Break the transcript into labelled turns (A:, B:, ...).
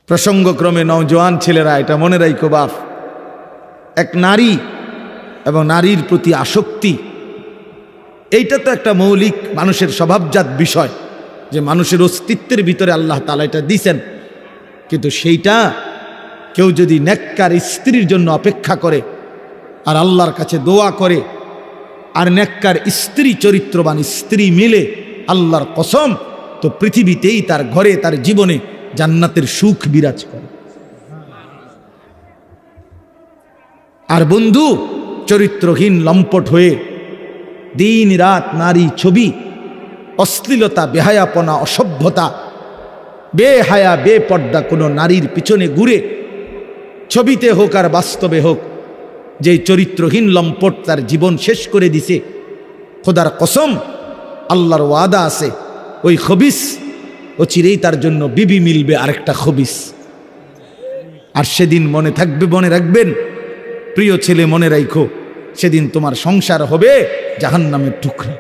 A: প্রসঙ্গক্রমে নওজোয়ান ছেলেরা এটা মনে রাখো বাপ, এক নারী এবং নারীর প্রতি আসক্তি, এইটা তো একটা মৌলিক মানুষের স্বভাবজাত বিষয়, যে মানুষের অস্তিত্বের ভিতরে আল্লাহ তাআলা এটা দিয়েছেন। কিন্তু সেইটা কেউ যদি নেককার স্ত্রীর জন্য অপেক্ষা করে আর আল্লাহর কাছে দোয়া করে আর নেককার স্ত্রী, চরিত্রবান স্ত্রী মিলে, আল্লাহর কসম, তো পৃথিবীতেই তার ঘরে, তার জীবনে জান্নাতের সুখ বিরাজ করে। আর বন্ধু চরিত্রহীন লম্পট হয়ে দিন রাত নারী ছবি, অশ্লীলতা, বেহায়াপনা, অসভ্যতা, বেহায়া বেপর্দা কোনো নারীর পিছনে ঘুরে, ছবিতে হোক আর বাস্তবে হোক, যে চরিত্রহীন লম্পট তার জীবন শেষ করে দিছে, খোদার কসম, আল্লাহর ওয়াদা আছে ওই খবিস ও চিরেই তার জন্য বিবি মিলবে আরেকটা খবিস। আর সেদিন মনে থাকবে, মনে রাখবেন প্রিয় ছেলে, মনে রাখো, সেদিন তোমার সংসার হবে জাহান্নামের টুকরা।